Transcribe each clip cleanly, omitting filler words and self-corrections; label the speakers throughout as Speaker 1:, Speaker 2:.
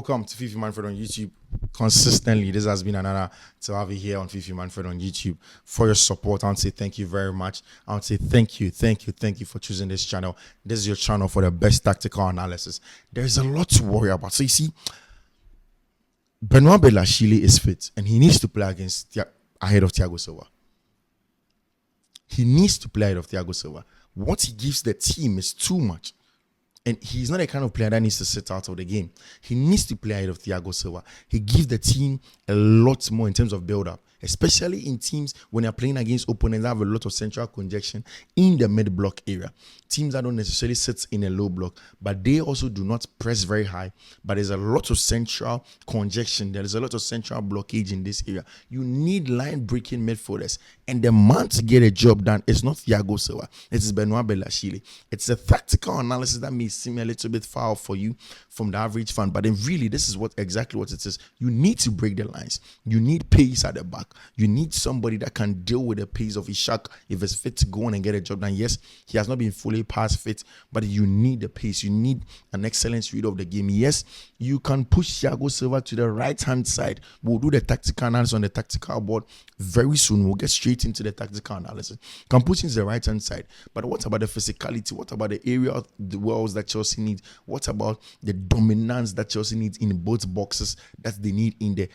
Speaker 1: welcome to Fiifi-Manfred on YouTube. Consistently, this has been an honor to have you here on Fiifi-Manfred on YouTube. For your support, I want to say thank you very much. I want to say thank you for choosing this channel. This is your channel for the best tactical analysis. There's a lot to worry about. So you see, Badiashile is fit and he needs to play ahead of Thiago Silva. He needs to play ahead of Thiago Silva. What he gives the team is too much. And he's not the kind of player that needs to sit out of the game. He needs to play ahead of Thiago Silva. He gives the team a lot more in terms of build-up, especially in teams when they're playing against opponents that have a lot of central congestion in the mid-block area. Teams that don't necessarily sit in a low block, but they also do not press very high. But there's a lot of central congestion. There is a lot of central blockage in this area. You need line-breaking midfielders. And the man to get a job done is not Thiago Silva. It is Badiashile. It's a tactical analysis that may seem a little bit far for you from the average fan. But then really, this is exactly what it is. You need to break the lines. You need pace at the back. You need somebody that can deal with the pace of Ishak if it's fit to go on and get a job done. Yes, he has not been fully pass fit, but you need the pace. You need an excellent read of the game. Yes, you can push Thiago Silva to the right-hand side. We'll do the tactical analysis on the tactical board very soon. We'll get straight into the tactical analysis. Can push him to the right-hand side. But what about the physicality? What about the area of the walls that Chelsea needs? What about the dominance that Chelsea needs in both boxes that they need in the...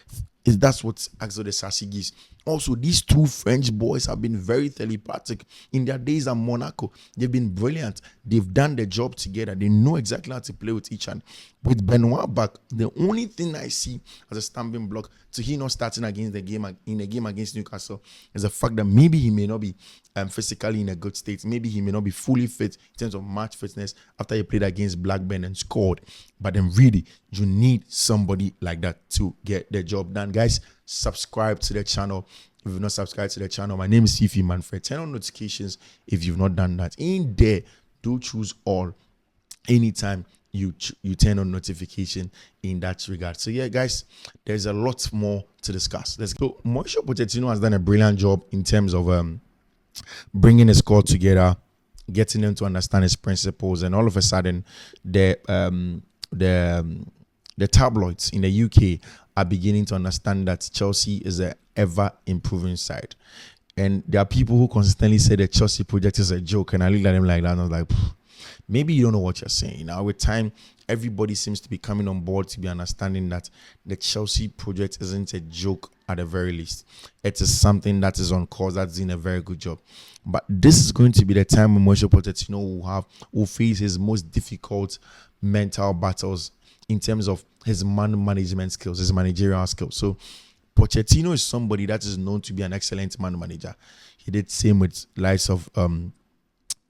Speaker 1: That's what Axel de Sassy gives. Also, these two French boys have been very telepathic in their days at Monaco. They've been brilliant. They've done the job together. They know exactly how to play with each other. With Benoit back, the only thing I see as a stumbling block to he not starting against the game in a game against Newcastle is the fact that maybe he may not be physically in a good state. Maybe he may not be fully fit in terms of match fitness after he played against Blackburn and scored. But then really, you need somebody like that to get the job done. Guys, subscribe to the channel. If you've not subscribed to the channel, my name is Fiifi-Manfred. Turn on notifications if you've not done that. In there, do choose all. Anytime you turn on notification in that regard. So yeah, guys, there's a lot more to discuss. Let's go. So, Mauricio Pochettino has done a brilliant job in terms of bringing a squad together, getting them to understand his principles, and all of a sudden, the tabloids in the UK are beginning to understand that Chelsea is an ever-improving side. And there are people who consistently say the Chelsea project is a joke, and I look at them like that, and I was like, maybe you don't know what you're saying. Now, with time, everybody seems to be coming on board to be understanding that the Chelsea project isn't a joke at the very least. It is something that is on course, that's doing a very good job. But this is going to be the time when Mauricio Pochettino will face his most difficult mental battles in terms of his man management skills, his managerial skills. So Pochettino is somebody that is known to be an excellent man manager. He did the same with likes of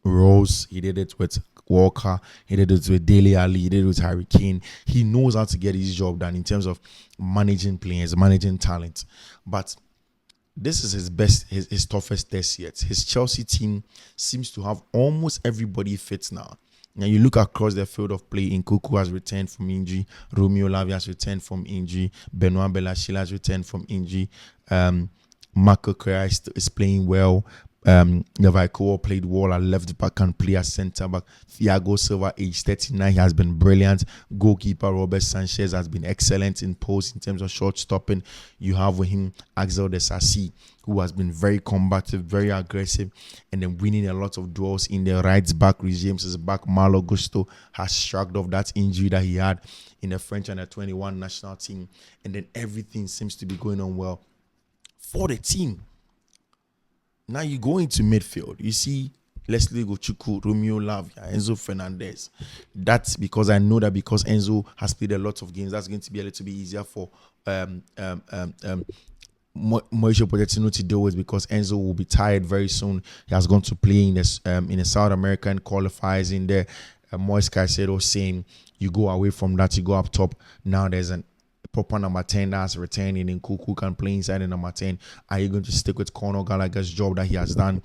Speaker 1: Rose. He did it with Walker. He did it with Dele Alli. He did it with Harry Kane. He knows how to get his job done in terms of managing players, managing talent. But this is his toughest test yet. His Chelsea team seems to have almost everybody fit now. Now you look across the field of play. Nkunku has returned from injury. Romeo Lavia has returned from injury. Benoit Badiashile has returned from injury. Marco Correa is playing well. Nevaikoa played well at left back and play as centre back. Thiago Silva, age 39, has been brilliant. Goalkeeper Robert Sanchez has been excellent in post in terms of short stopping. You have with him Axel de Sassy, who has been very combative, very aggressive, and then winning a lot of duels in the right back. Reece James is back. Malo Gusto has shrugged off that injury that he had in the French under-21 national team, and then everything seems to be going on well for the team. Now you go into midfield, you see Leslie Gochuku, Romeo Lavia, Enzo Fernandez. That's because I know that because Enzo has played a lot of games, that's going to be a little bit easier for Mauricio Pochettino to deal with, because Enzo will be tired very soon. He has gone to play in the South American qualifiers in there. Moise Caicedo saying you go away from that, you go up top. Now there's a proper number 10 that's returning, and Nkunku can play inside the number 10. Are you going to stick with Conor Gallagher's job that he has done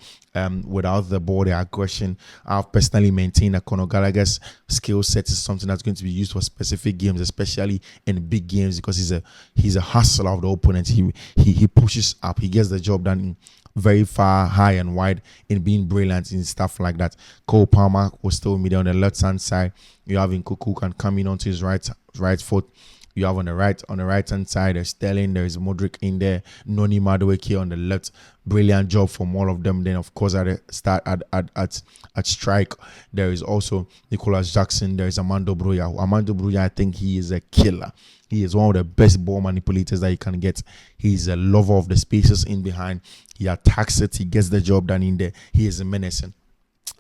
Speaker 1: without the ball, the aggression? I've personally maintained that Conor Gallagher's skill set is something that's going to be used for specific games, especially in big games, because he's a hustler of the opponent. He pushes up, he gets the job done very far, high and wide, in being brilliant in stuff like that. Cole Palmer was still with me on the left hand side. You have Nkunku can come in onto his right foot You have on the right hand side, there's Sterling, there's Modric in there, Noni Madueke on the left. Brilliant job from all of them. Then of course at the start at strike, there is also Nicolas Jackson, there is Armando Broja. Armando Broja, I think he is a killer. He is one of the best ball manipulators that you can get. He's a lover of the spaces in behind. He attacks it, he gets the job done in there. He is menacing.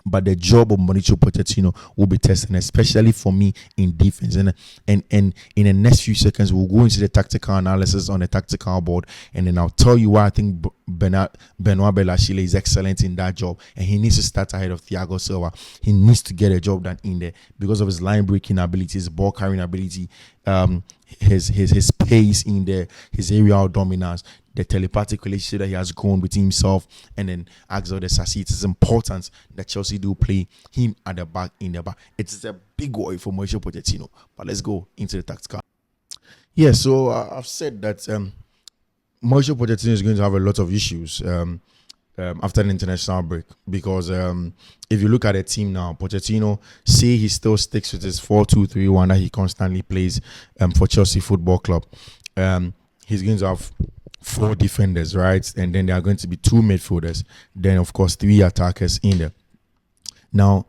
Speaker 1: But the job of Mauricio Pochettino will be testing, especially for me in defense. And in the next few seconds, we'll go into the tactical analysis on the tactical board, and then I'll tell you why I think Benoit Badiashile is excellent in that job, and he needs to start ahead of Thiago Silva. He needs to get a job done in there because of his line breaking ability, his ball carrying ability, his pace in there, his aerial dominance, the telepathic relationship that he has grown with himself, and then Axel de Sassi. It is important that Chelsea do play him at the back, in the back. It is a big worry for Mauricio Pochettino. But let's go into the tactical. Yeah, so I've said that Mauricio Pochettino is going to have a lot of issues after the international break, because if you look at the team now, Pochettino, say he still sticks with his 4-2-3-1 that he constantly plays for Chelsea Football Club. He's going to have 4 defenders, right? And then there are going to be 2 midfielders. Then, of course, 3 attackers in there. Now,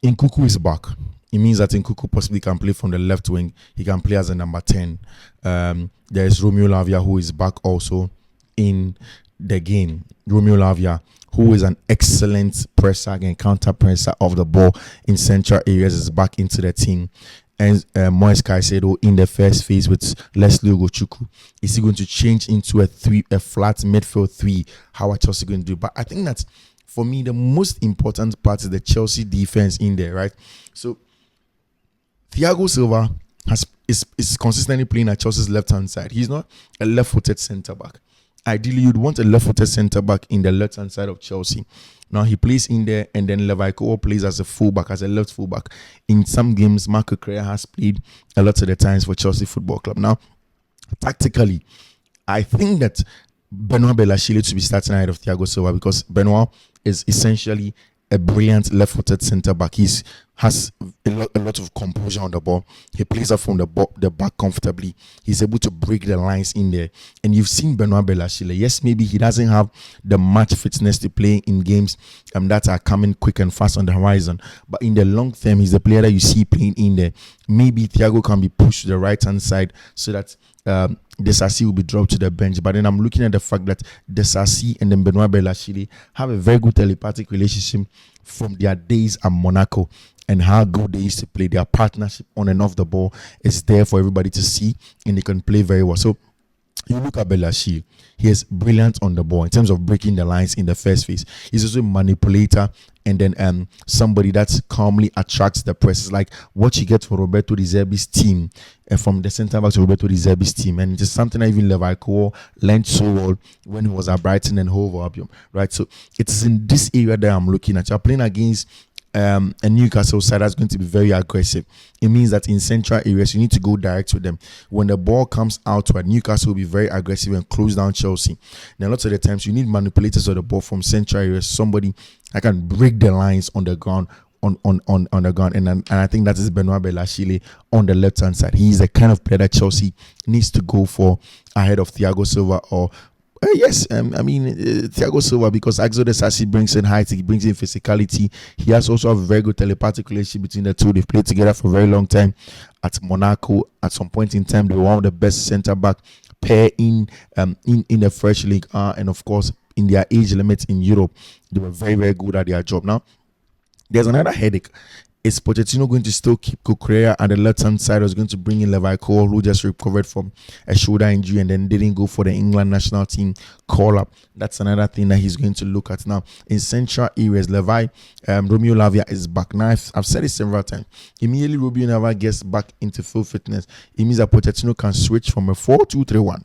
Speaker 1: Nkunku is back. It means that Nkunku possibly can play from the left wing. He can play as a number 10. There is Romeo Lavia, who is back also in the game. Romeo Lavia, who is an excellent presser and counter presser of the ball in central areas, is back into the team. And Moise Caicedo in the first phase with Leslie Ugochukwu. Is he going to change into a flat midfield 3? How are Chelsea going to do? But I think that for me, the most important part is the Chelsea defense in there, right? So Thiago Silva is consistently playing at Chelsea's left-hand side. He's not a left-footed centre-back. Ideally, you'd want a left-footed centre-back in the left-hand side of Chelsea. Now, he plays in there, and then Levi Kool plays as a fullback, as a left fullback. In some games, Marco Correa has played a lot of the times for Chelsea Football Club. Now, tactically, I think that Benoit Badiashile to be starting ahead of Thiago Silva, because Benoit is essentially a brilliant left-footed centre-back. He has a lot of composure on the ball. He plays up from the back comfortably. He's able to break the lines in there. And you've seen Benoit Badiashile. Yes, maybe he doesn't have the match fitness to play in games that are coming quick and fast on the horizon. But in the long term, he's the player that you see playing in there. Maybe Thiago can be pushed to the right-hand side so that De Sassi will be dropped to the bench. But then I'm looking at the fact that De Sassi and then Benoit Badiashile have a very good telepathic relationship from their days at Monaco, and how good they used to play. Their partnership on and off the ball is there for everybody to see, and they can play very well. So you look at Badiashile, he is brilliant on the ball in terms of breaking the lines in the first phase. He's also a manipulator, and then somebody that calmly attracts the press. It's like what you get from Roberto De Zerbi's team, from the centre back to Roberto De Zerbi's team, and it's something that even Levi Kool learned so well when he was at Brighton and Hove Albion, right? So it's in this area that I'm looking at. You're playing against a Newcastle side that's going to be very aggressive. It means that in central areas you need to go direct with them. When the ball comes outward, Newcastle will be very aggressive and close down Chelsea. Now lots of the times you need manipulators of the ball from central areas, somebody that can break the lines on the ground, on the ground, and I think that is Benoit Badiashile on the left hand side. He is the kind of player that Chelsea needs to go for ahead of Thiago Silva or Thiago Silva, because Axel de Sassi brings in height, he brings in physicality. He has also a very good telepathic relationship between the two. They've played together for a very long time at Monaco. At some point in time, they were one of the best centre-back pair in the French league, and of course, in their age limits in Europe, they were very, very good at their job. Now, there's another headache. Is Pochettino going to still keep Correa at the left-hand side, or is going to bring in Levi Kool, who just recovered from a shoulder injury and then didn't go for the England national team call-up? That's another thing that he's going to look at. Now, in central areas, Romeo Lavia is back. Now, I've said it several times. Immediately, Romeo Lavia gets back into full fitness. It means that Pochettino can switch from a 4-2-3-1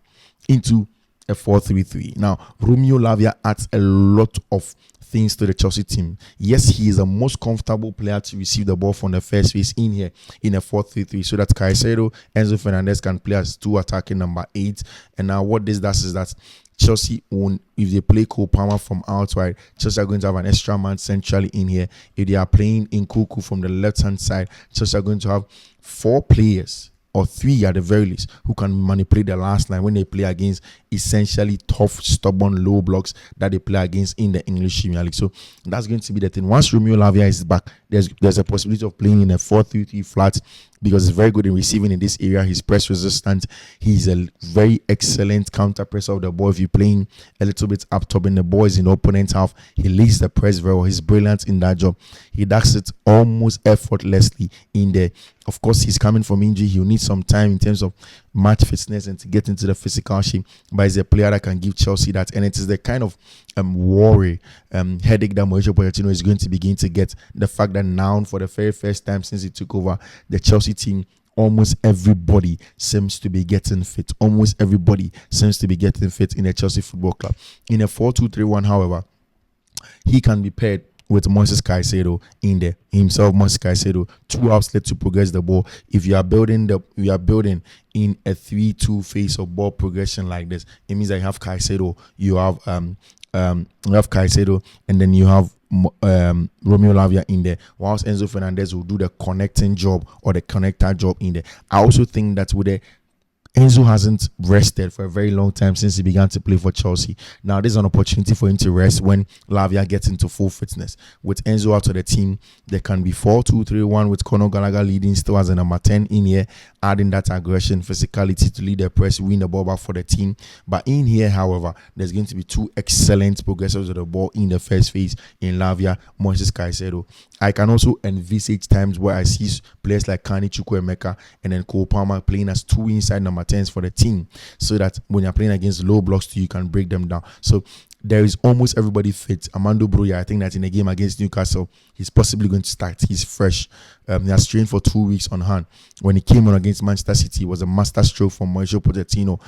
Speaker 1: into a 4-3-3. Now, Romeo Lavia adds a lot of things to the Chelsea team. Yes, he is the most comfortable player to receive the ball from the first phase in here in a 4-3-3, so that Caicedo, Enzo Fernandez can play as 2 attacking number 8. And now what this does is that Chelsea, if they play Cole Palmer from outside, Chelsea are going to have an extra man centrally in here. If they are playing Nkunku from the left hand side, Chelsea are going to have 4 players or 3 at the very least who can manipulate the last line when they play against essentially tough, stubborn, low blocks that they play against in the English Premier League. So that's going to be the thing. Once Romeo Lavia is back, there's a possibility of playing in a 4-3-3 flat because he's very good in receiving in this area. He's press resistant. He's a very excellent counter presser of the ball. If you're playing a little bit up top and the ball is in the opponent's half, he leads the press very well. He's brilliant in that job. He does it almost effortlessly in there. Of course, he's coming from injury. He'll need some time in terms of match fitness and to get into the physical shape. But he's a player that can give Chelsea that. And it is the kind of worry, headache that Mauricio Pochettino is going to begin to get. The fact that now, for the very first time since he took over the Chelsea team, almost everybody seems to be getting fit. Almost everybody seems to be getting fit in the Chelsea Football Club. In a 4-2-3-1, however, he can be paired with Moises Caicedo in there. Himself, Moises Caicedo, 2 outlets to progress the ball. If you are building in a 3-2 phase of ball progression like this, it means that you have Caicedo, you have Caicedo, and then you have Romeo Lavia in there, whilst Enzo Fernandez will do the connecting job or the connector job in there. I also think that with the Enzo hasn't rested for a very long time since he began to play for Chelsea. Now, there's an opportunity for him to rest when Lavia gets into full fitness. With Enzo out of the team, there can be 4-2-3-1 with Conor Gallagher leading still as a number 10 in here, adding that aggression, physicality to lead the press, win the ball back for the team. But in here, however, there's going to be 2 excellent progressors of the ball in the first phase in Lavia, Moises Caicedo. I can also envisage times where I see players like Kani Chukwuemeka and then Cole Palmer playing as 2 inside number 10s for the team, so that when you're playing against low blocks, you can break them down. So there is almost everybody fit. Armando Broja, I think that in a game against Newcastle, he's possibly going to start. He's fresh. He has trained for 2 weeks on hand. When he came on against Manchester City, it was a master stroke from Mauricio Pochettino.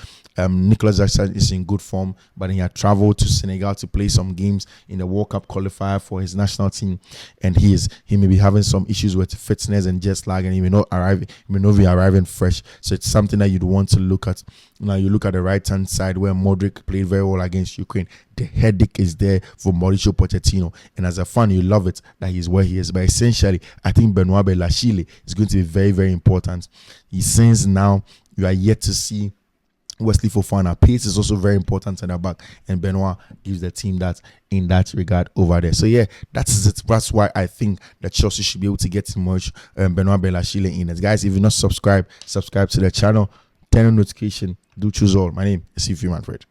Speaker 1: Nicolas Jackson is in good form, but he had traveled to Senegal to play some games in the World Cup qualifier for his national team, and he may be having some issues with fitness and jet lag, and he may not be arriving fresh. So it's something that you'd want to look at. Now you look at the right hand side where Modric played very well against Ukraine. The headache is there for Mauricio Pochettino, and as a fan, you love it that he's where he is. But essentially, I think Badiashile is going to be very, very important. Since now you are yet to see Wesley Fofana. Pace is also very important in the back, and Benoit gives the team that in that regard over there. So yeah, that's it. That's why I think that Chelsea should be able to get much Benoit Badiashile in it. Guys, if you're not subscribed to the channel, turn on notification. Do choose all. My name is Fiifi-Manfred.